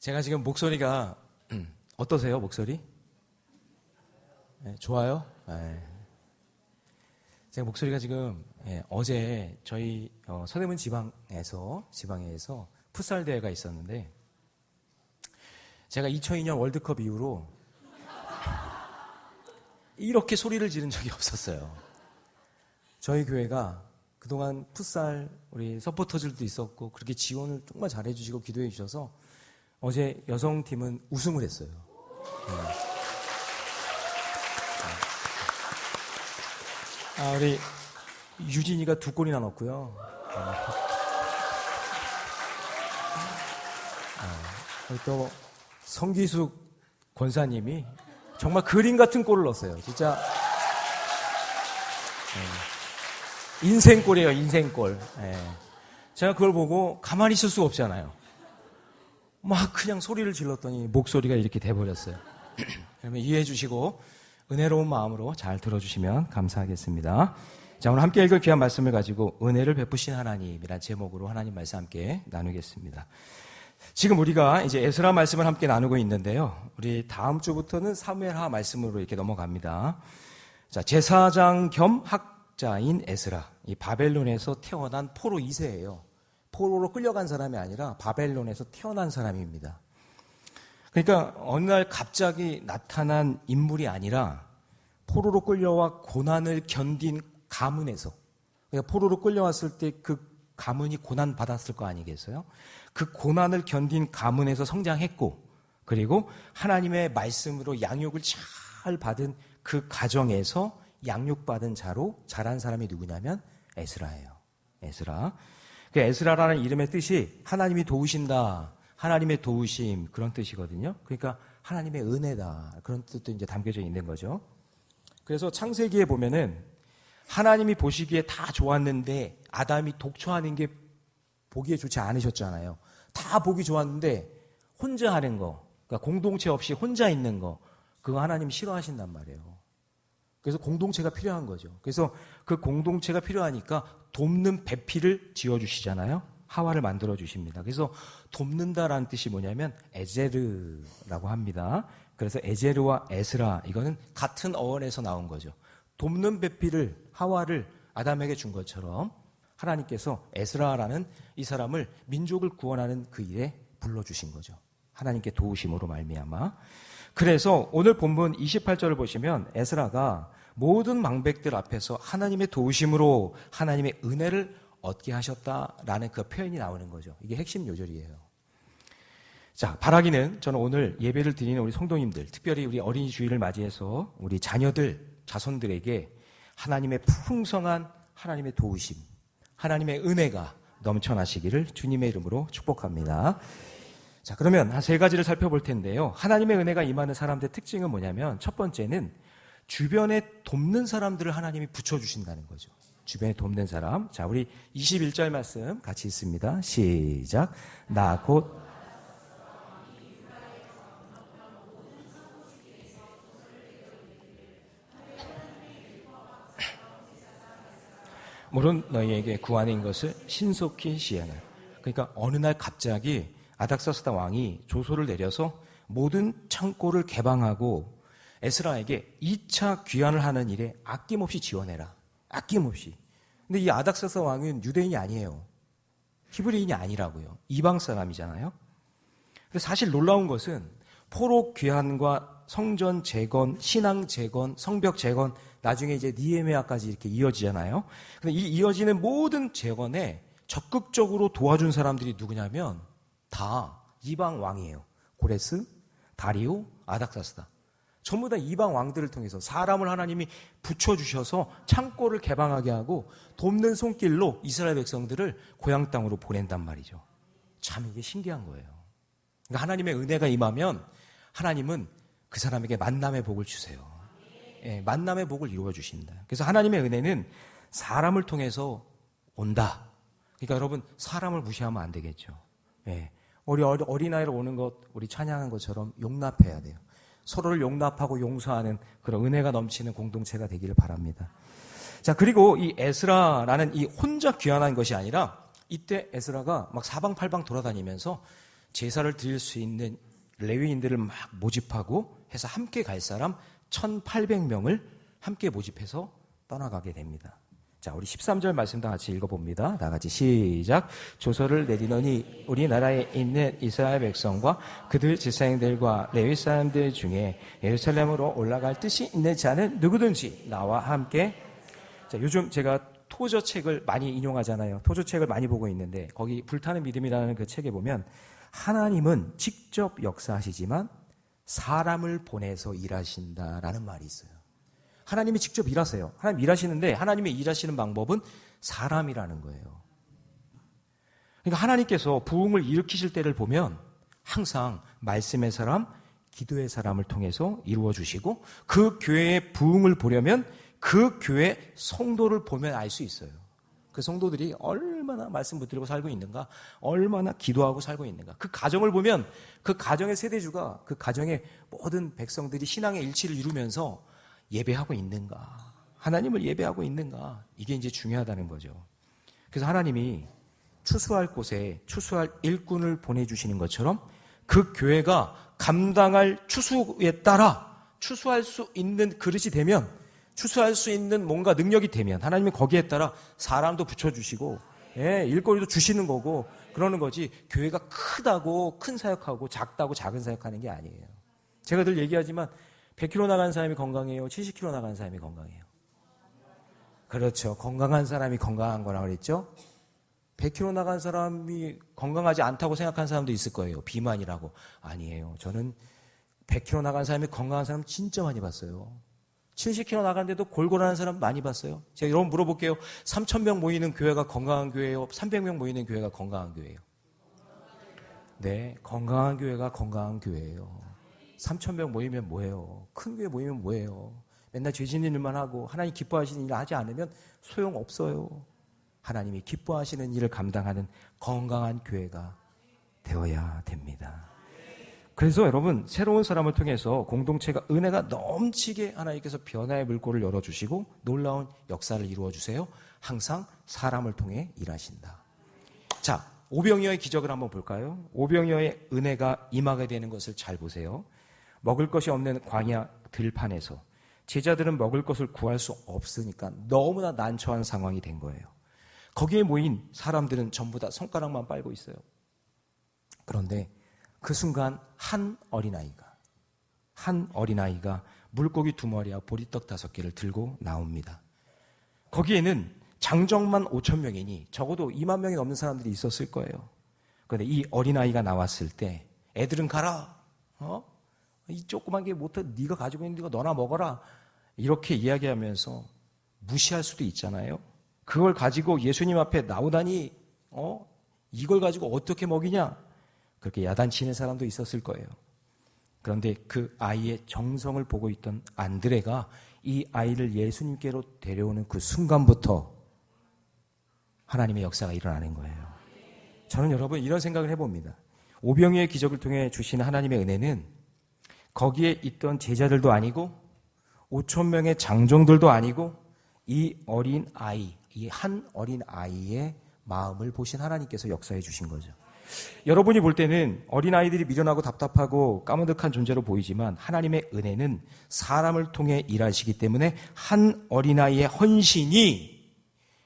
제가 지금 목소리가 어떠세요? 목소리? 네, 좋아요? 네. 제가 목소리가 지금 어제 저희 서대문 지방에서 풋살 대회가 있었는데 제가 2002년 월드컵 이후로 이렇게 소리를 지른 적이 없었어요. 저희 교회가 그동안 풋살 우리 서포터들도 있었고 그렇게 지원을 정말 잘해주시고 기도해 주셔서 어제 여성팀은 우승을 했어요. 우리 유진이가 2골이나 넣었고요. 또 성기숙 권사님이 정말 그림 같은 골을 넣었어요. 진짜 인생골이에요. 인생골. 제가 그걸 보고 가만히 있을 수가 없잖아요. 막 그냥 소리를 질렀더니 목소리가 이렇게 돼버렸어요. 그러면 이해해 주시고 은혜로운 마음으로 잘 들어주시면 감사하겠습니다. 자, 오늘 함께 읽을 귀한 말씀을 가지고 은혜를 베푸신 하나님이란 제목으로 하나님 말씀 함께 나누겠습니다. 지금 우리가 이제 에스라 말씀을 함께 나누고 있는데요. 우리 다음 주부터는 사무엘하 말씀으로 이렇게 넘어갑니다. 자, 제사장 겸 학자인 에스라. 이 바벨론에서 태어난 포로 2세예요. 포로로 끌려간 사람이 아니라 바벨론에서 태어난 사람입니다. 그러니까 어느 날 갑자기 나타난 인물이 아니라 포로로 끌려와 고난을 견딘 가문에서, 그러니까 포로로 끌려왔을 때 그 가문이 고난 받았을 거 아니겠어요? 그 고난을 견딘 가문에서 성장했고, 그리고 하나님의 말씀으로 양육을 잘 받은 그 가정에서 양육받은 자로 자란 사람이 누구냐면 에스라예요. 에스라. 그 에스라라는 이름의 뜻이 하나님이 도우신다, 하나님의 도우심, 그런 뜻이거든요. 그러니까 하나님의 은혜다, 그런 뜻도 이제 담겨져 있는 거죠. 그래서 창세기에 보면은 하나님이 보시기에 다 좋았는데 아담이 독초하는 게 보기에 좋지 않으셨잖아요. 다 보기 좋았는데 혼자 하는 거, 그러니까 공동체 없이 혼자 있는 거, 그거 하나님 싫어하신단 말이에요. 그래서 공동체가 필요한 거죠. 그래서 그 공동체가 필요하니까 돕는 배필을 지어주시잖아요. 하와를 만들어 주십니다. 그래서 돕는다라는 뜻이 뭐냐면 에제르라고 합니다. 그래서 에제르와 에스라, 이거는 같은 어원에서 나온 거죠. 돕는 배필을, 하와를 아담에게 준 것처럼 하나님께서 에스라라는 이 사람을 민족을 구원하는 그 일에 불러주신 거죠. 하나님께 도우심으로 말미암아. 그래서 오늘 본문 28절을 보시면 에스라가 모든 망백들 앞에서 하나님의 도우심으로 하나님의 은혜를 얻게 하셨다라는 그 표현이 나오는 거죠. 이게 핵심 요절이에요. 자, 바라기는 저는 오늘 예배를 드리는 우리 성도님들, 특별히 우리 어린이 주일을 맞이해서 우리 자녀들, 자손들에게 하나님의 풍성한 하나님의 도우심, 하나님의 은혜가 넘쳐나시기를 주님의 이름으로 축복합니다. 자, 그러면 한 3가지를 살펴볼 텐데요. 하나님의 은혜가 임하는 사람들의 특징은 뭐냐면 첫 번째는 주변에 돕는 사람들을 하나님이 붙여주신다는 거죠. 주변에 돕는 사람. 자, 우리 21절 말씀 같이 읽습니다. 시작. 나 곧 물은 너희에게 구하는 것을 신속히 시행을. 그러니까 어느 날 갑자기 아닥사스다 왕이 조소를 내려서 모든 창고를 개방하고 에스라에게 2차 귀환을 하는 일에 아낌없이 지원해라. 아낌없이. 근데 이 아닥사스다 왕은 유대인이 아니에요. 히브리인이 아니라고요. 이방 사람이잖아요. 근데 사실 놀라운 것은 포로 귀환과 성전 재건, 신앙 재건, 성벽 재건, 나중에 이제 니에미아까지 이렇게 이어지잖아요. 근데 이 이어지는 모든 재건에 적극적으로 도와준 사람들이 누구냐면 다 이방 왕이에요. 고레스, 다리오, 아닥사스다. 전부 다 이방 왕들을 통해서 사람을 하나님이 붙여주셔서 창고를 개방하게 하고 돕는 손길로 이스라엘 백성들을 고향 땅으로 보낸단 말이죠. 참 이게 신기한 거예요. 그러니까 하나님의 은혜가 임하면 하나님은 그 사람에게 만남의 복을 주세요. 예, 만남의 복을 이루어 주신다. 그래서 하나님의 은혜는 사람을 통해서 온다. 그러니까 여러분, 사람을 무시하면 안 되겠죠. 예, 우리 어린아이로 오는 것, 우리 찬양한 것처럼 용납해야 돼요. 서로를 용납하고 용서하는 그런 은혜가 넘치는 공동체가 되기를 바랍니다. 자, 그리고 이 에스라라는 이 혼자 귀환한 것이 아니라 이때 에스라가 막 사방팔방 돌아다니면서 제사를 드릴 수 있는 레위인들을 막 모집하고 해서 함께 갈 사람 1,800명을 함께 모집해서 떠나가게 됩니다. 자, 우리 13절 말씀 다 같이 읽어봅니다. 다 같이 시작. 조서를 내리노니 우리나라에 있는 이스라엘 백성과 그들 지사장들과 레위 사람들 중에 예루살렘으로 올라갈 뜻이 있는 자는 누구든지 나와 함께. 자, 요즘 제가 토저책을 많이 인용하잖아요. 토저책을 많이 보고 있는데 거기 불타는 믿음이라는 그 책에 보면 하나님은 직접 역사하시지만 사람을 보내서 일하신다라는 말이 있어요. 하나님이 직접 일하세요. 하나님 일하시는데 하나님의 일하시는 방법은 사람이라는 거예요. 그러니까 하나님께서 부흥을 일으키실 때를 보면 항상 말씀의 사람, 기도의 사람을 통해서 이루어 주시고 그 교회의 부흥을 보려면 그 교회 성도를 보면 알 수 있어요. 그 성도들이 얼마나 말씀 붙들고 살고 있는가, 얼마나 기도하고 살고 있는가. 그 가정을 보면 그 가정의 세대주가 그 가정의 모든 백성들이 신앙의 일치를 이루면서 예배하고 있는가, 하나님을 예배하고 있는가, 이게 이제 중요하다는 거죠. 그래서 하나님이 추수할 곳에 추수할 일꾼을 보내주시는 것처럼 그 교회가 감당할 추수에 따라 추수할 수 있는 그릇이 되면, 추수할 수 있는 뭔가 능력이 되면 하나님이 거기에 따라 사람도 붙여주시고 일거리도 주시는 거고 그러는 거지, 교회가 크다고 큰 사역하고 작다고 작은 사역하는 게 아니에요. 제가 늘 얘기하지만 100km 나간 사람이 건강해요? 70km 나간 사람이 건강해요? 그렇죠. 건강한 사람이 건강한 거라고 그랬죠? 100km 나간 사람이 건강하지 않다고 생각하는 사람도 있을 거예요. 비만이라고. 아니에요. 저는 100km 나간 사람이 건강한 사람 진짜 많이 봤어요. 70km 나갔는데도 골골하는 사람 많이 봤어요. 제가 여러분 물어볼게요. 3,000명 모이는 교회가 건강한 교회예요? 300명 모이는 교회가 건강한 교회예요? 네, 건강한 교회가 건강한 교회예요. 3,000명 모이면 뭐예요? 큰 교회 모이면 뭐예요? 맨날 죄 짓는 일만 하고 하나님 기뻐하시는 일을 하지 않으면 소용없어요. 하나님이 기뻐하시는 일을 감당하는 건강한 교회가 되어야 됩니다. 그래서 여러분, 새로운 사람을 통해서 공동체가 은혜가 넘치게 하나님께서 변화의 물꼬를 열어주시고 놀라운 역사를 이루어주세요. 항상 사람을 통해 일하신다. 자, 오병이어의 기적을 한번 볼까요? 오병이어의 은혜가 임하게 되는 것을 잘 보세요. 먹을 것이 없는 광야 들판에서 제자들은 먹을 것을 구할 수 없으니까 너무나 난처한 상황이 된 거예요. 거기에 모인 사람들은 전부 다 손가락만 빨고 있어요. 그런데 그 순간 한 어린아이가 물고기 2마리와 보리떡 5개를 들고 나옵니다. 거기에는 장정만 5,000명이니 적어도 2만 명이 넘는 사람들이 있었을 거예요. 그런데 이 어린아이가 나왔을 때 애들은 가라. 이 조그만 게 못해, 네가 가지고 있는 거 너나 먹어라. 이렇게 이야기하면서 무시할 수도 있잖아요. 그걸 가지고 예수님 앞에 나오다니 이걸 가지고 어떻게 먹이냐. 그렇게 야단치는 사람도 있었을 거예요. 그런데 그 아이의 정성을 보고 있던 안드레가 이 아이를 예수님께로 데려오는 그 순간부터 하나님의 역사가 일어나는 거예요. 저는 여러분 이런 생각을 해봅니다. 오병이어의 기적을 통해 주시는 하나님의 은혜는 거기에 있던 제자들도 아니고 5,000명의 장정들도 아니고 이 어린 아이, 이 한 어린 아이의 마음을 보신 하나님께서 역사해 주신 거죠. 여러분이 볼 때는 어린아이들이 미련하고 답답하고 까무득한 존재로 보이지만 하나님의 은혜는 사람을 통해 일하시기 때문에 한 어린아이의 헌신이,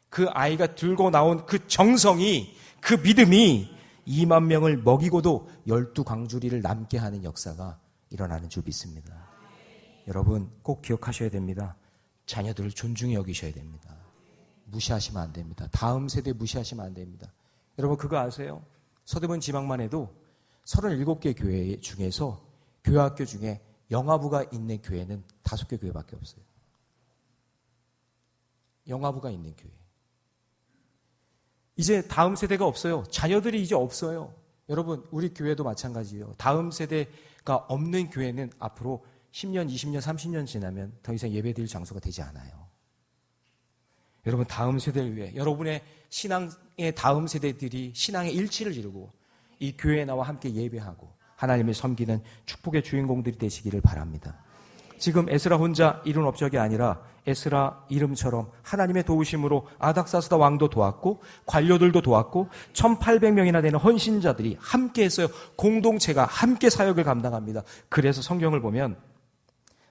그 아이가 들고 나온 그 정성이, 그 믿음이 2만 명을 먹이고도 12광주리를 남게 하는 역사가 일어나는 줄 믿습니다. 여러분 꼭 기억하셔야 됩니다. 자녀들을 존중히 여기셔야 됩니다. 무시하시면 안 됩니다. 다음 세대 무시하시면 안 됩니다. 여러분 그거 아세요? 서대문 지방만 해도 37개 교회 중에서 교회학교 중에 영아부가 있는 교회는 5개 교회밖에 없어요. 영아부가 있는 교회. 이제 다음 세대가 없어요. 자녀들이 이제 없어요. 여러분 우리 교회도 마찬가지예요. 다음 세대가 없는 교회는 앞으로 10년, 20년, 30년 지나면 더 이상 예배드릴 장소가 되지 않아요. 여러분 다음 세대를 위해 여러분의 신앙의 다음 세대들이 신앙의 일치를 이루고 이 교회에 나와 함께 예배하고 하나님을 섬기는 축복의 주인공들이 되시기를 바랍니다. 지금 에스라 혼자 이룬 업적이 아니라 에스라 이름처럼 하나님의 도우심으로 아닥사스다 왕도 도왔고 관료들도 도왔고 1800명이나 되는 헌신자들이 함께 했어요. 공동체가 함께 사역을 감당합니다. 그래서 성경을 보면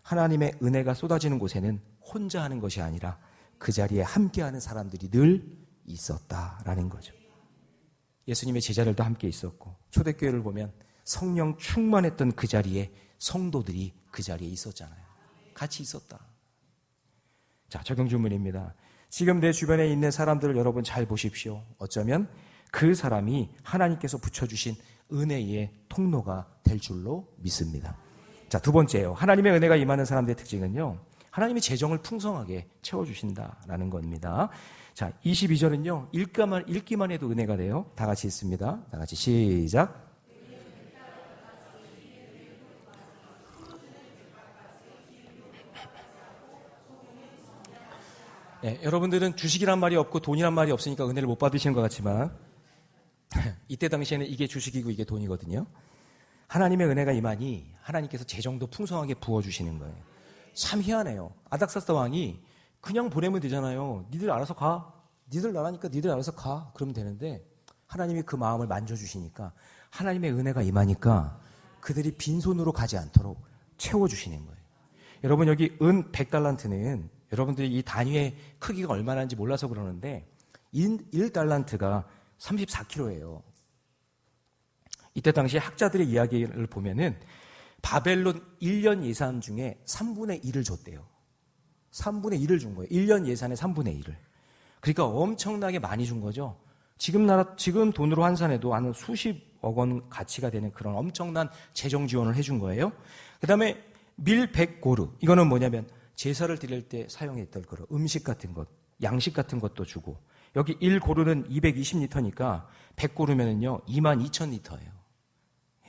하나님의 은혜가 쏟아지는 곳에는 혼자 하는 것이 아니라 그 자리에 함께하는 사람들이 늘 있었다라는 거죠. 예수님의 제자들도 함께 있었고 초대교회를 보면 성령 충만했던 그 자리에 성도들이 그 자리에 있었잖아요. 같이 있었다. 자, 적용 질문입니다. 지금 내 주변에 있는 사람들을 여러분 잘 보십시오. 어쩌면 그 사람이 하나님께서 붙여주신 은혜의 통로가 될 줄로 믿습니다. 자, 두 번째요. 하나님의 은혜가 임하는 사람들의 특징은요, 하나님이 재정을 풍성하게 채워주신다라는 겁니다. 자, 22절은요, 읽기만 해도 은혜가 돼요. 다 같이 읽습니다. 다 같이 시작. 네, 여러분들은 주식이란 말이 없고 돈이란 말이 없으니까 은혜를 못 받으시는 것 같지만 이때 당시에는 이게 주식이고 이게 돈이거든요. 하나님의 은혜가 임하니 하나님께서 재정도 풍성하게 부어주시는 거예요. 참 희한해요. 아닥사스다 왕이 그냥 보내면 되잖아요. 니들 알아서 가. 니들 나라니까 니들 알아서 가. 그러면 되는데 하나님이 그 마음을 만져주시니까 하나님의 은혜가 임하니까 그들이 빈손으로 가지 않도록 채워주시는 거예요. 여러분 여기 은 100달란트는 여러분들이 이 단위의 크기가 얼마나인지 몰라서 그러는데 1달란트가 34kg예요. 이때 당시 학자들의 이야기를 보면은 바벨론 1년 예산 중에 3분의 1을 줬대요. 3분의 1을 준 거예요. 1년 예산의 3분의 1을. 그러니까 엄청나게 많이 준 거죠. 지금 돈으로 환산해도 한 수십억 원 가치가 되는 그런 엄청난 재정 지원을 해준 거예요. 그 다음에 밀 100고르. 이거는 뭐냐면 제사를 드릴 때 사용했던 그런 음식 같은 것, 양식 같은 것도 주고, 여기 1고르는 220리터니까 100고르면은요 22,000리터예요.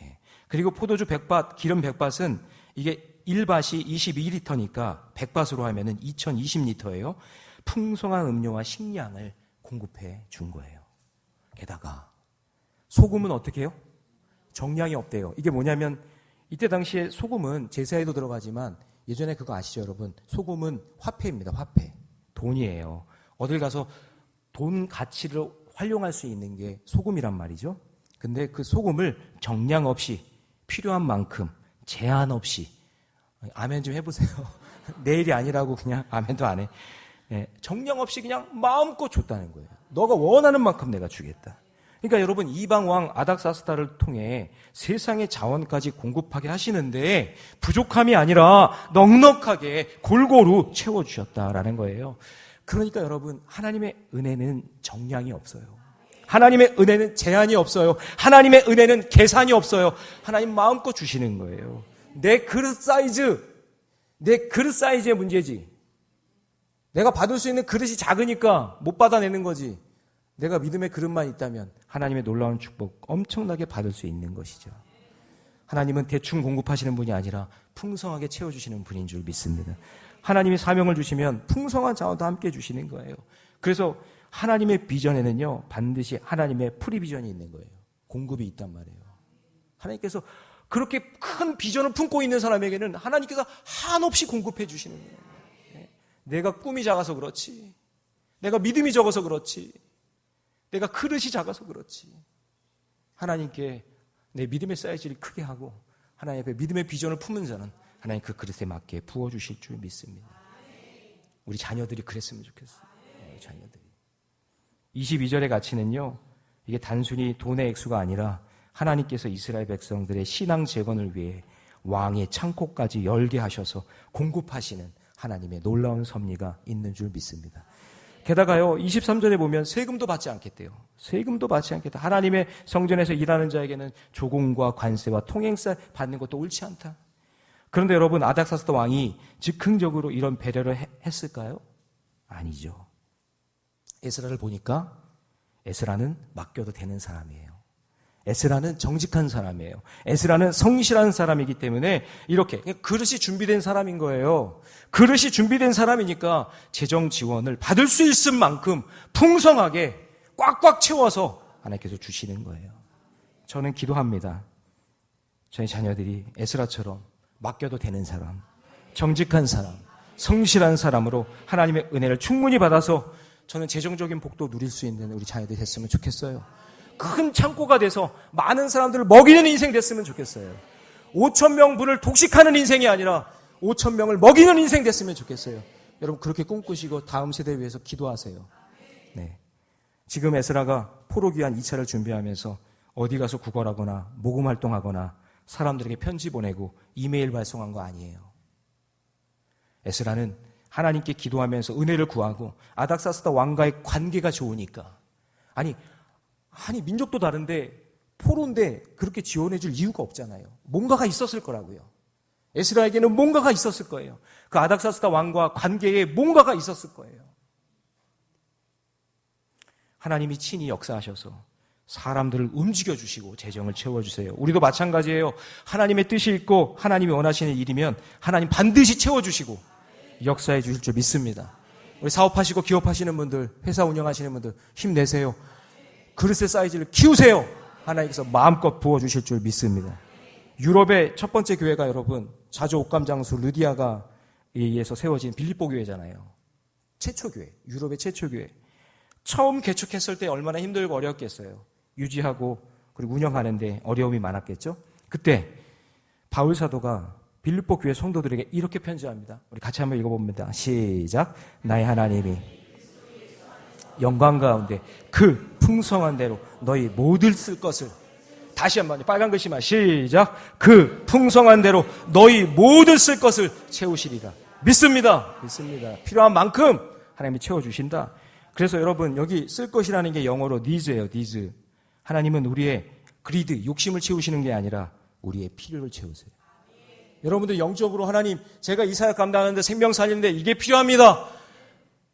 예. 그리고 포도주 100밭, 기름 100밭은 이게 1밭이 22리터니까 100밭으로 하면은 2020리터예요. 풍성한 음료와 식량을 공급해 준 거예요. 게다가 소금은 어떻게 해요? 정량이 없대요. 이게 뭐냐면 이때 당시에 소금은 제사에도 들어가지만 예전에 그거 아시죠, 여러분? 소금은 화폐입니다. 화폐. 돈이에요. 어딜 가서 돈 가치를 활용할 수 있는 게 소금이란 말이죠. 근데 그 소금을 정량 없이 필요한 만큼 제한 없이 아멘 좀 해보세요. 내일이 아니라고 그냥 아멘도 안 해. 네, 정량 없이 그냥 마음껏 줬다는 거예요. 너가 원하는 만큼 내가 주겠다. 그러니까 여러분 이방 왕 아닥사스다를 통해 세상의 자원까지 공급하게 하시는데 부족함이 아니라 넉넉하게 골고루 채워주셨다라는 거예요. 그러니까 여러분 하나님의 은혜는 정량이 없어요. 하나님의 은혜는 제한이 없어요. 하나님의 은혜는 계산이 없어요. 하나님 마음껏 주시는 거예요. 내 그릇 사이즈의 문제지. 내가 받을 수 있는 그릇이 작으니까 못 받아내는 거지. 내가 믿음의 그릇만 있다면 하나님의 놀라운 축복 엄청나게 받을 수 있는 것이죠. 하나님은 대충 공급하시는 분이 아니라 풍성하게 채워주시는 분인 줄 믿습니다. 하나님이 사명을 주시면 풍성한 자원도 함께 주시는 거예요. 그래서 하나님의 비전에는요 반드시 하나님의 프리비전이 있는 거예요. 공급이 있단 말이에요. 하나님께서 그렇게 큰 비전을 품고 있는 사람에게는 하나님께서 한없이 공급해 주시는 거예요. 내가 꿈이 작아서 그렇지, 내가 믿음이 적어서 그렇지, 내가 그릇이 작아서 그렇지, 하나님께 내 믿음의 사이즈를 크게 하고 하나님 앞에 믿음의 비전을 품는 자는 하나님 그 그릇에 맞게 부어주실 줄 믿습니다. 우리 자녀들이 그랬으면 좋겠어요. 우리 자녀들이. 22절의 가치는요, 이게 단순히 돈의 액수가 아니라 하나님께서 이스라엘 백성들의 신앙 재건을 위해 왕의 창고까지 열게 하셔서 공급하시는 하나님의 놀라운 섭리가 있는 줄 믿습니다. 게다가요 23절에 보면 세금도 받지 않겠대요. 세금도 받지 않겠다. 하나님의 성전에서 일하는 자에게는 조공과 관세와 통행세 받는 것도 옳지 않다. 그런데 여러분 아닥사스다 왕이 즉흥적으로 이런 배려를 했을까요? 아니죠. 에스라를 보니까 에스라는 맡겨도 되는 사람이에요. 에스라는 정직한 사람이에요. 에스라는 성실한 사람이기 때문에 이렇게 그릇이 준비된 사람인 거예요. 그릇이 준비된 사람이니까 재정 지원을 받을 수 있을 만큼 풍성하게 꽉꽉 채워서 하나님께서 주시는 거예요. 저는 기도합니다. 저희 자녀들이 에스라처럼 맡겨도 되는 사람, 정직한 사람, 성실한 사람으로 하나님의 은혜를 충분히 받아서 저는 재정적인 복도 누릴 수 있는 우리 자녀들이 됐으면 좋겠어요. 큰 창고가 돼서 많은 사람들을 먹이는 인생 됐으면 좋겠어요. 5,000명 분을 독식하는 인생이 아니라 5,000명을 먹이는 인생 됐으면 좋겠어요. 여러분 그렇게 꿈꾸시고 다음 세대를 위해서 기도하세요. 네. 지금 에스라가 포로 귀환 2차를 준비하면서 어디 가서 구걸하거나 모금 활동하거나 사람들에게 편지 보내고 이메일 발송한 거 아니에요. 에스라는 하나님께 기도하면서 은혜를 구하고 아닥사스다 왕과의 관계가 좋으니까 아니 민족도 다른데 포로인데 그렇게 지원해 줄 이유가 없잖아요. 뭔가가 있었을 거라고요. 에스라에게는 뭔가가 있었을 거예요. 그 아닥사스다 왕과 관계에 뭔가가 있었을 거예요. 하나님이 친히 역사하셔서 사람들을 움직여주시고 재정을 채워주세요. 우리도 마찬가지예요. 하나님의 뜻이 있고 하나님이 원하시는 일이면 하나님 반드시 채워주시고 역사해 주실 줄 믿습니다. 우리 사업하시고 기업하시는 분들, 회사 운영하시는 분들 힘내세요. 그릇의 사이즈를 키우세요. 하나님께서 마음껏 부어주실 줄 믿습니다. 유럽의 첫 번째 교회가 여러분 자조 옥감장수 르디아가에 의해서 세워진 빌립보 교회잖아요. 최초 교회, 유럽의 최초 교회. 처음 개척했을 때 얼마나 힘들고 어려웠겠어요. 유지하고 그리고 운영하는데 어려움이 많았겠죠. 그때 바울 사도가 빌립보 교회 성도들에게 이렇게 편지합니다. 우리 같이 한번 읽어봅니다. 시작. 나의 하나님이 영광 가운데 그 풍성한 대로 너희 모두 쓸 것을 다시 한번 빨간 글씨만 시작. 그 풍성한 대로 너희 모두 쓸 것을 채우시리라. 믿습니다. 필요한 만큼 하나님이 채워주신다. 그래서 여러분 여기 쓸 것이라는 게 영어로 needs예요. needs. 하나님은 우리의 greed, 욕심을 채우시는 게 아니라 우리의 필요를 채우세요. 여러분들 영적으로 하나님 제가 이 사역 감당하는데 생명 살리는데 이게 필요합니다.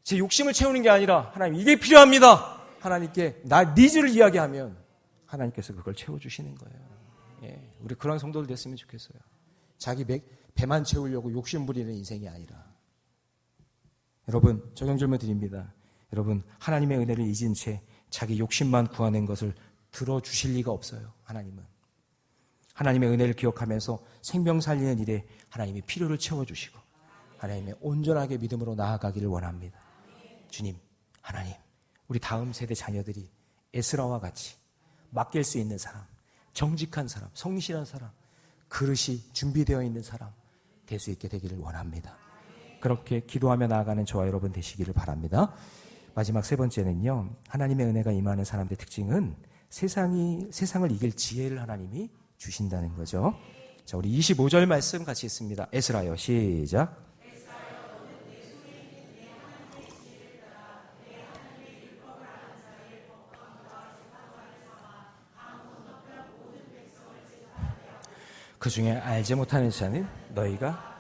제 욕심을 채우는 게 아니라 하나님 이게 필요합니다. 하나님께 나 needs를 이야기하면 하나님께서 그걸 채워주시는 거예요. 예, 우리 그런 성도들 됐으면 좋겠어요. 자기 배만 채우려고 욕심 부리는 인생이 아니라. 여러분 적용질문 드립니다. 여러분 하나님의 은혜를 잊은 채 자기 욕심만 구하는 것을 들어주실 리가 없어요. 하나님은. 하나님의 은혜를 기억하면서 생명 살리는 일에 하나님이 필요를 채워주시고 하나님의 온전하게 믿음으로 나아가기를 원합니다. 주님, 하나님, 우리 다음 세대 자녀들이 에스라와 같이 맡길 수 있는 사람, 정직한 사람, 성실한 사람, 그릇이 준비되어 있는 사람 될 수 있게 되기를 원합니다. 그렇게 기도하며 나아가는 저와 여러분 되시기를 바랍니다. 마지막 세 번째는요, 하나님의 은혜가 임하는 사람들의 특징은 세상을 이길 지혜를 하나님이 주신다는 거죠. 자, 우리 25절 말씀 같이 있습니다. 에스라요, 시작. 그 중에 알지 못하는 자는 너희가.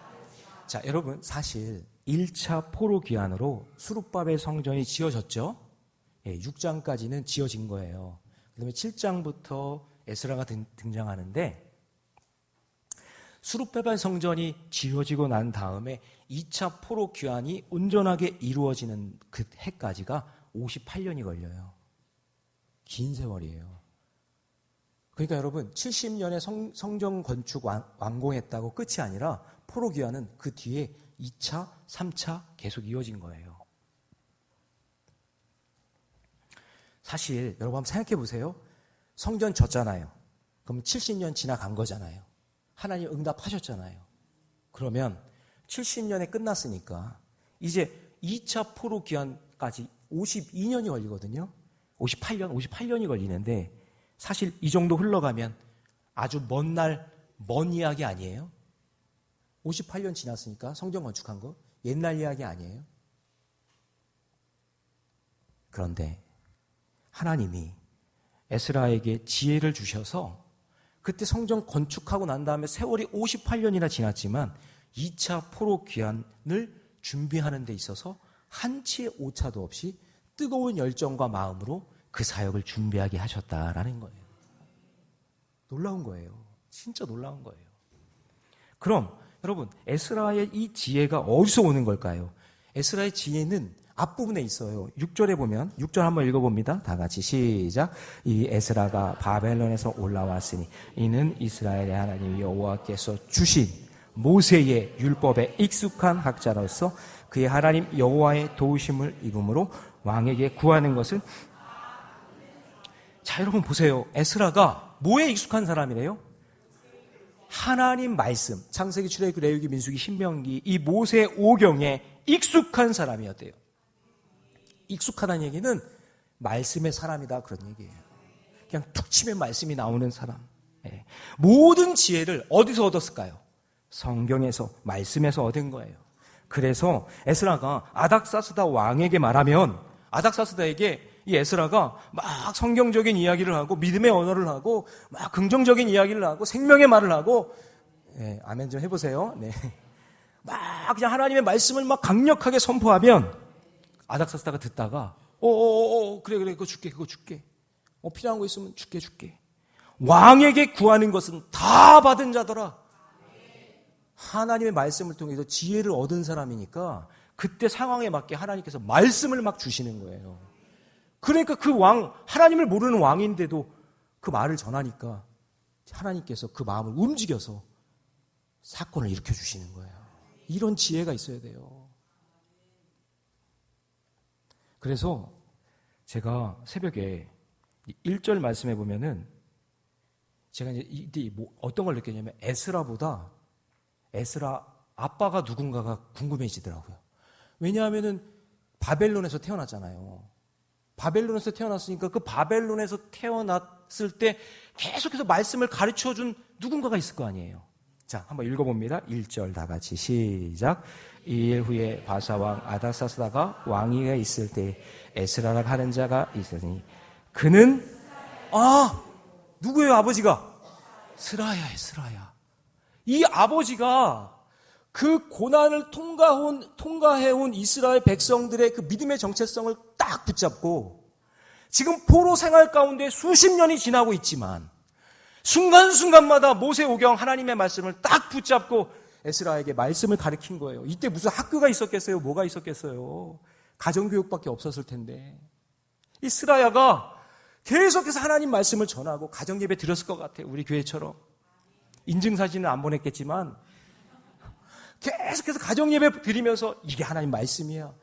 자, 여러분 사실 1차 포로 귀환으로 수룹바벨 성전이 지어졌죠. 6장까지는 지어진 거예요. 그다음에 7장부터 에스라가 등장하는데 수룹바벨 성전이 지어지고 난 다음에 2차 포로 귀환이 온전하게 이루어지는 그 해까지가 58년이 걸려요. 긴 세월이에요. 그러니까 여러분 70년에 성전 건축 완공했다고 끝이 아니라 포로 귀환은 그 뒤에 2차, 3차 계속 이어진 거예요. 사실 여러분 한번 생각해 보세요. 성전 졌잖아요. 그럼 70년 지나간 거잖아요. 하나님 응답하셨잖아요. 그러면 70년에 끝났으니까 이제 2차 포로 귀환까지 52년이 걸리거든요. 58년이 걸리는데 사실 이 정도 흘러가면 아주 먼 이야기 아니에요? 58년 지났으니까 성전 건축한 거 옛날 이야기 아니에요? 그런데 하나님이 에스라에게 지혜를 주셔서 그때 성전 건축하고 난 다음에 세월이 58년이나 지났지만 2차 포로 귀환을 준비하는 데 있어서 한치의 오차도 없이 뜨거운 열정과 마음으로 그 사역을 준비하게 하셨다라는 거예요. 놀라운 거예요. 진짜 놀라운 거예요. 그럼 여러분 에스라의 이 지혜가 어디서 오는 걸까요? 에스라의 지혜는 앞부분에 있어요. 6절에 보면 6절 한번 읽어봅니다. 다 같이 시작. 이 에스라가 바벨론에서 올라왔으니 이는 이스라엘의 하나님 여호와께서 주신 모세의 율법에 익숙한 학자로서 그의 하나님 여호와의 도우심을 입음으로 왕에게 구하는 것은. 자, 여러분 보세요. 에스라가 뭐에 익숙한 사람이래요? 하나님 말씀, 창세기, 출애굽기, 레위기, 민수기, 신명기, 이 모세 오경에 익숙한 사람이었대요. 익숙하다는 얘기는 말씀의 사람이다, 그런 얘기예요. 그냥 툭 치면 말씀이 나오는 사람. 네. 모든 지혜를 어디서 얻었을까요? 성경에서, 말씀에서 얻은 거예요. 그래서 에스라가 아닥사스다 왕에게 말하면, 아닥사스다에게 이 에스라가 막 성경적인 이야기를 하고 믿음의 언어를 하고 막 긍정적인 이야기를 하고 생명의 말을 하고, 네, 아멘 좀 해보세요. 네. 막 그냥 하나님의 말씀을 막 강력하게 선포하면 아닥사스다가 듣다가 그래 그거 줄게. 필요한 거 있으면 줄게. 왕에게 구하는 것은 다 받은 자더라. 하나님의 말씀을 통해서 지혜를 얻은 사람이니까 그때 상황에 맞게 하나님께서 말씀을 막 주시는 거예요. 그러니까 그 왕, 하나님을 모르는 왕인데도 그 말을 전하니까 하나님께서 그 마음을 움직여서 사건을 일으켜 주시는 거예요. 이런 지혜가 있어야 돼요. 그래서 제가 새벽에 1절 말씀해 보면은 제가 이제 어떤 걸 느꼈냐면 에스라 아빠가 누군가가 궁금해지더라고요. 왜냐하면은 바벨론에서 태어났잖아요. 바벨론에서 태어났으니까 그 바벨론에서 태어났을 때 계속해서 말씀을 가르쳐준 누군가가 있을 거 아니에요. 자, 한번 읽어봅니다. 1절 다 같이 시작. 2일 후에 바사왕 아닥사스다가 왕위에 있을 때 에스라라 하는 자가 있으니 그는 누구예요? 아버지가? 스라야. 이 아버지가 그 고난을 통과해온 이스라엘 백성들의 그 믿음의 정체성을 딱 붙잡고 지금 포로 생활 가운데 수십 년이 지나고 있지만 순간순간마다 모세 오경 하나님의 말씀을 딱 붙잡고 에스라에게 말씀을 가르친 거예요. 이때 무슨 학교가 있었겠어요? 뭐가 있었겠어요? 가정교육밖에 없었을 텐데 이 스라야가 계속해서 하나님 말씀을 전하고 가정예배 드렸을 것 같아요. 우리 교회처럼. 인증사진은 안 보냈겠지만 계속해서 가정예배 드리면서 이게 하나님 말씀이야.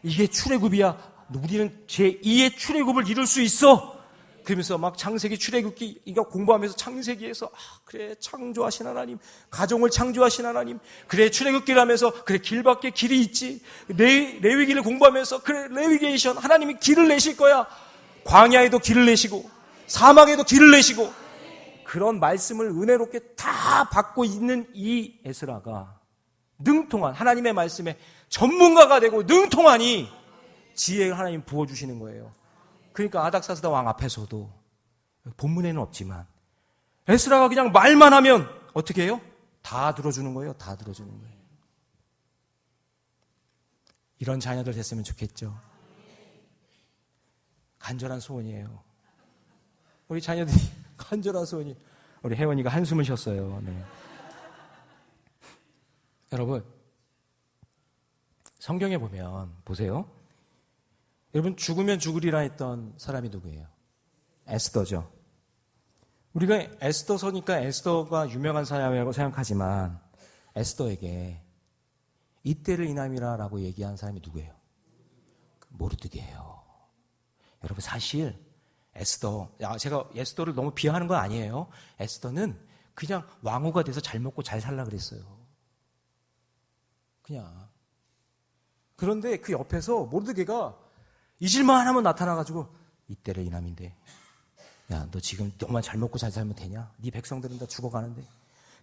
이게 출애굽이야. 우리는 제2의 출애굽을 이룰 수 있어. 그러면서 막 창세기, 출애굽기 이거 공부하면서 창세기에서 그래 창조하신 하나님, 가정을 창조하신 하나님, 그래 출애굽기를 하면서 그래 길밖에 길이 있지. 레위기를 공부하면서 그래 레위게이션 하나님이 길을 내실 거야. 광야에도 길을 내시고 사막에도 길을 내시고 그런 말씀을 은혜롭게 다 받고 있는 이 에스라가 능통한 하나님의 말씀에 전문가가 되고 능통하니 지혜를 하나님 부어주시는 거예요. 그러니까 아닥사스다 왕 앞에서도 본문에는 없지만 에스라가 그냥 말만 하면 어떻게 해요? 다 들어주는 거예요. 다 들어주는 거예요. 이런 자녀들 됐으면 좋겠죠. 간절한 소원이에요. 우리 자녀들이 간절한 소원이. 우리 혜원이가 한숨을 쉬었어요. 네. 여러분 성경에 보면 보세요. 여러분 죽으면 죽으리라 했던 사람이 누구예요? 에스더죠. 우리가 에스더서니까 에스더가 유명한 사람이라고 생각하지만 에스더에게 이때를 이남이라라고 얘기한 사람이 누구예요? 모르드게예요. 여러분 사실 에스더, 제가 에스더를 너무 비하하는 건 아니에요. 에스더는 그냥 왕후가 돼서 잘 먹고 잘 살라 그랬어요. 그냥. 그런데 그 옆에서 모르드게가 잊을만 하면 나타나가지고 이때를 이남인데 야, 너 지금 너만 잘 먹고 잘 살면 되냐? 네 백성들은 다 죽어가는데.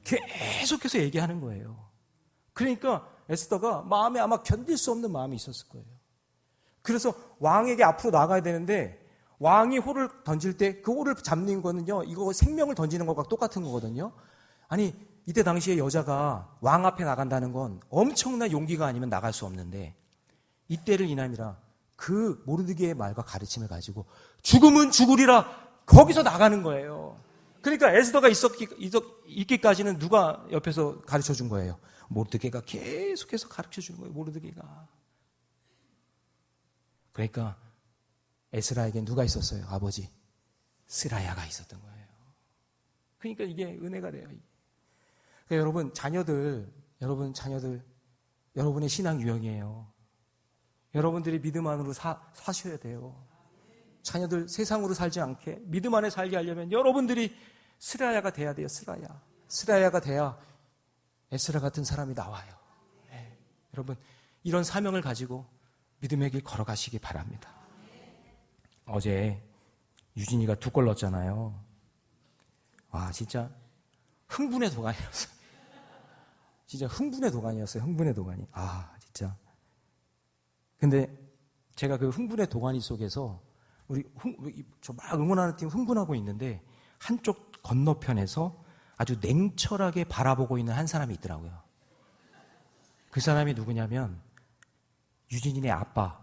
계속해서 얘기하는 거예요. 그러니까 에스더가 마음에 아마 견딜 수 없는 마음이 있었을 거예요. 그래서 왕에게 앞으로 나가야 되는데 왕이 호를 던질 때 그 호를 잡는 거는요, 이거 생명을 던지는 것과 똑같은 거거든요. 아니, 이때 당시에 여자가 왕 앞에 나간다는 건 엄청난 용기가 아니면 나갈 수 없는데 이때를 이남이라 그 모르드게의 말과 가르침을 가지고 죽으면 죽으리라 거기서 나가는 거예요. 그러니까 에스더가 있기까지는 누가 옆에서 가르쳐 준 거예요? 모르드게가 계속해서 가르쳐 주는 거예요. 모르드게가. 그러니까 에스라에겐 누가 있었어요? 아버지 스라야가 있었던 거예요. 그러니까 이게 은혜가 돼요. 그러니까 여러분 자녀들, 여러분의 신앙 유형이에요. 여러분들이 믿음 안으로 사셔야 돼요. 자녀들 세상으로 살지 않게 믿음 안에 살게 하려면 여러분들이 스라야가 돼야 돼요. 스라야가 돼야 에스라 같은 사람이 나와요. 네. 여러분 이런 사명을 가지고 믿음의 길 걸어가시기 바랍니다. 어제 유진이가 2골 넣었잖아요. 와, 진짜 흥분의 도가니였어요. 진짜 흥분의 도가니였어요. 흥분의 도가니. 아, 진짜. 근데 제가 그 흥분의 도가니 속에서 저 막 응원하는 팀 흥분하고 있는데 한쪽 건너편에서 아주 냉철하게 바라보고 있는 한 사람이 있더라고요. 그 사람이 누구냐면 유진이네 아빠.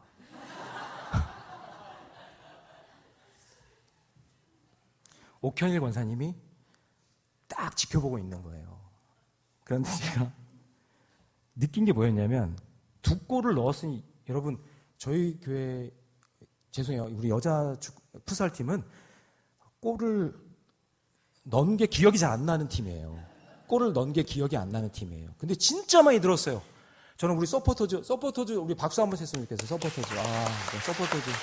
옥현일 권사님이 딱 지켜보고 있는 거예요. 그런데 제가 느낀 게 뭐였냐면 2골을 넣었으니 여러분 저희 교회 죄송해요. 우리 여자 풋살팀은 골을 넣은 게 기억이 잘 안 나는 팀이에요. 골을 넣은 게 기억이 안 나는 팀이에요. 근데 진짜 많이 들었어요. 저는 우리 서포터즈 우리 박수 한번 했으면 좋겠어요. 서포터즈. 네, 서포터즈. 네.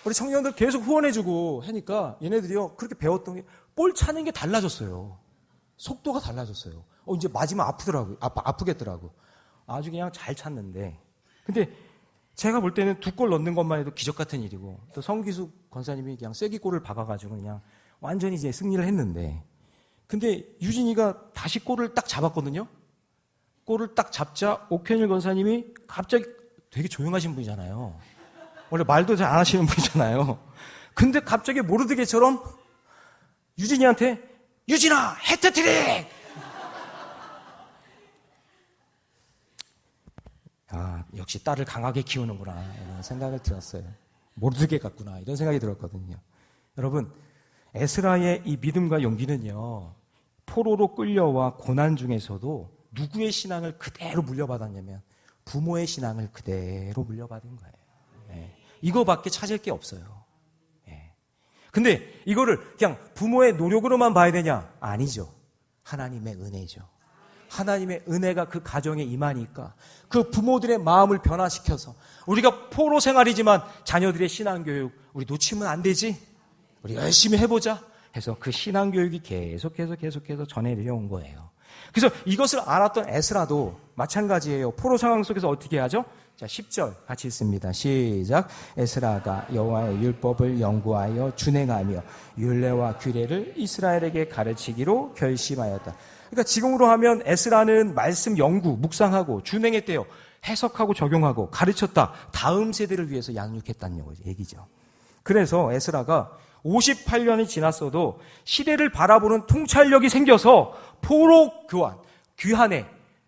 우리 청년들 계속 후원해주고 하니까 얘네들이요 그렇게 배웠던 게 볼 차는 게 달라졌어요. 속도가 달라졌어요. 이제 맞으면 아프더라고요. 아프겠더라고. 아주 그냥 잘 찼는데. 근데 제가 볼 때는 2골 넣는 것만 해도 기적 같은 일이고 또 성기숙 권사님이 그냥 쐐기골을 박아가지고 그냥 완전히 이제 승리를 했는데 근데 유진이가 다시 골을 딱 잡았거든요. 골을 딱 잡자 옥현일 권사님이 갑자기 되게 조용하신 분이잖아요. 원래 말도 잘 안 하시는 분이잖아요. 근데 갑자기 모르드게처럼 유진이한테 유진아 해트트릭! 아, 역시 딸을 강하게 키우는구나 이런 생각을 들었어요. 모르드게 같구나 이런 생각이 들었거든요. 여러분 에스라의 이 믿음과 용기는요 포로로 끌려와 고난 중에서도 누구의 신앙을 그대로 물려받았냐면 부모의 신앙을 그대로 물려받은 거예요. 네. 이거밖에 찾을 게 없어요. 네. 근데 이거를 그냥 부모의 노력으로만 봐야 되냐? 아니죠. 하나님의 은혜죠. 하나님의 은혜가 그 가정에 임하니까 그 부모들의 마음을 변화시켜서 우리가 포로 생활이지만 자녀들의 신앙교육 우리 놓치면 안 되지? 우리 열심히 해보자 해서 그 신앙교육이 계속해서 전해내려온 거예요. 그래서 이것을 알았던 에스라도 마찬가지예요. 포로 상황 속에서 어떻게 하죠? 자, 10절 같이 읽습니다. 시작. 에스라가 여호와의 율법을 연구하여 준행하며 율례와 규례를 이스라엘에게 가르치기로 결심하였다. 그러니까 지금으로 하면 에스라는 말씀 연구, 묵상하고 준행했대요. 해석하고 적용하고 가르쳤다. 다음 세대를 위해서 양육했다는 얘기죠. 그래서 에스라가 58년이 지났어도 시대를 바라보는 통찰력이 생겨서 포로 교환, 귀환에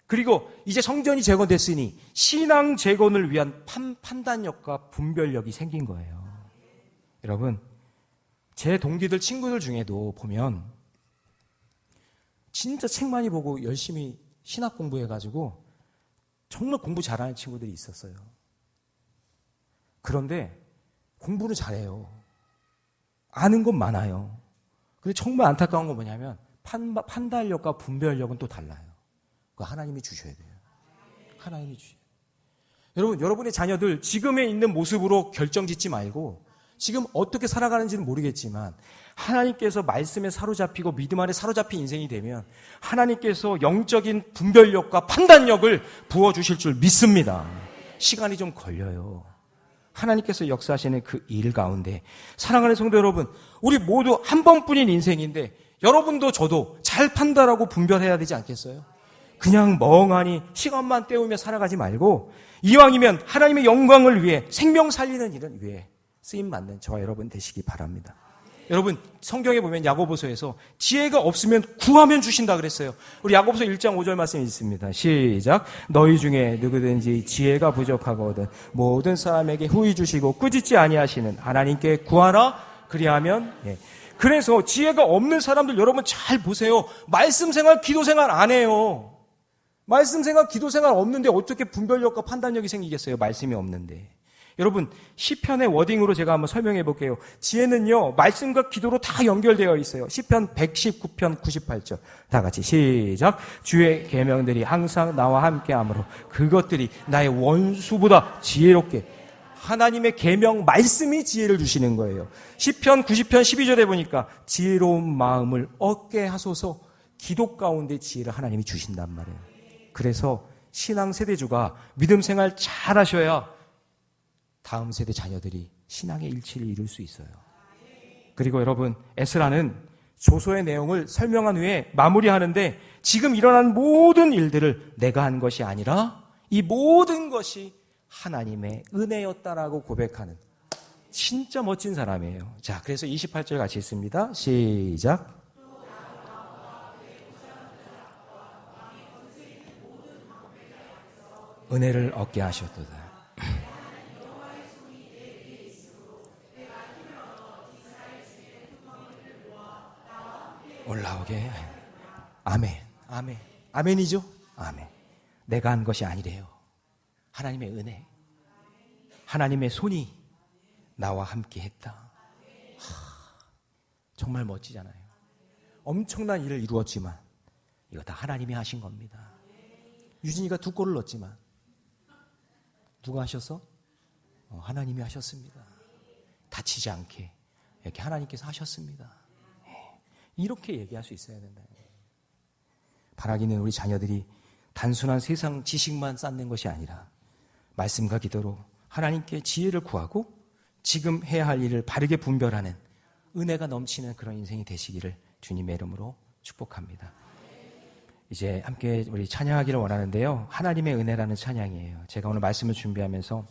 그리고 이제 성전이 재건됐으니 신앙 재건을 위한 판단력과 분별력이 생긴 거예요. 여러분, 제 동기들 친구들 중에도 보면 진짜 책 많이 보고 열심히 신학 공부해가지고 정말 공부 잘하는 친구들이 있었어요. 그런데 공부는 잘해요. 아는 건 많아요. 근데 정말 안타까운 건 뭐냐면 판단력과 분별력은 또 달라요. 그거 하나님이 주셔야 돼요. 하나님이 주셔야 돼요. 여러분, 여러분의 자녀들 지금에 있는 모습으로 결정짓지 말고 지금 어떻게 살아가는지는 모르겠지만 하나님께서 말씀에 사로잡히고 믿음 안에 사로잡힌 인생이 되면 하나님께서 영적인 분별력과 판단력을 부어주실 줄 믿습니다. 시간이 좀 걸려요. 하나님께서 역사하시는 그 일 가운데 사랑하는 성도 여러분, 우리 모두 한 번뿐인 인생인데 여러분도 저도 잘 판단하고 분별해야 되지 않겠어요? 그냥 멍하니 시간만 때우며 살아가지 말고 이왕이면 하나님의 영광을 위해 생명 살리는 일은 위해 쓰임받는 저와 여러분 되시기 바랍니다. 여러분, 성경에 보면 야고보서에서 지혜가 없으면 구하면 주신다 그랬어요. 우리 야고보서 1장 5절 말씀이 있습니다. 시작. 너희 중에 누구든지 지혜가 부족하거든 모든 사람에게 후히 주시고 꾸짖지 아니하시는 하나님께 구하라. 그리하면 그래서 지혜가 없는 사람들 여러분 잘 보세요. 말씀 생활, 기도 생활 안 해요. 말씀 생활, 기도 생활 없는데 어떻게 분별력과 판단력이 생기겠어요? 말씀이 없는데. 여러분, 시편의 워딩으로 제가 한번 설명해 볼게요. 지혜는요, 말씀과 기도로 다 연결되어 있어요. 시편 119편 98절. 다 같이 시작. 주의 계명들이 항상 나와 함께하므로 그것들이 나의 원수보다 지혜롭게. 하나님의 계명 말씀이 지혜를 주시는 거예요. 시편 90편 12절에 보니까 지혜로운 마음을 얻게 하소서. 기도 가운데 지혜를 하나님이 주신단 말이에요. 그래서 신앙 세대주가 믿음 생활 잘 하셔야 다음 세대 자녀들이 신앙의 일치를 이룰 수 있어요. 그리고 여러분, 에스라는 조서의 내용을 설명한 후에 마무리하는데 지금 일어난 모든 일들을 내가 한 것이 아니라 이 모든 것이 하나님의 은혜였다라고 고백하는 진짜 멋진 사람이에요. 자, 그래서 28절 같이 읽습니다. 시작. 은혜를 얻게 하셨도다. 올라오게. 아멘. 아멘. 아멘이죠? 아멘. 내가 한 것이 아니래요. 하나님의 은혜. 하나님의 손이 나와 함께 했다. 정말 멋지잖아요. 엄청난 일을 이루었지만 이거 다 하나님이 하신 겁니다. 유진이가 2골을 넣었지만 누가 하셨어? 하나님이 하셨습니다. 다치지 않게 이렇게 하나님께서 하셨습니다. 이렇게 얘기할 수 있어야 된다. 바라기는 우리 자녀들이 단순한 세상 지식만 쌓는 것이 아니라 말씀과 기도로 하나님께 지혜를 구하고 지금 해야 할 일을 바르게 분별하는 은혜가 넘치는 그런 인생이 되시기를 주님의 이름으로 축복합니다. 이제 함께 우리 찬양하기를 원하는데요. 하나님의 은혜라는 찬양이에요. 제가 오늘 말씀을 준비하면서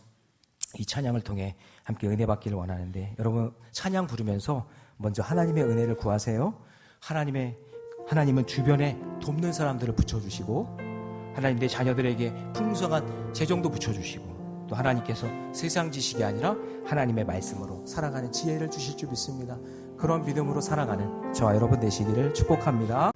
이 찬양을 통해 함께 은혜 받기를 원하는데 여러분 찬양 부르면서 먼저 하나님의 은혜를 구하세요. 하나님은 주변에 돕는 사람들을 붙여주시고 하나님 내 자녀들에게 풍성한 재정도 붙여주시고 또 하나님께서 세상 지식이 아니라 하나님의 말씀으로 살아가는 지혜를 주실 줄 믿습니다. 그런 믿음으로 살아가는 저와 여러분 되시기를 축복합니다.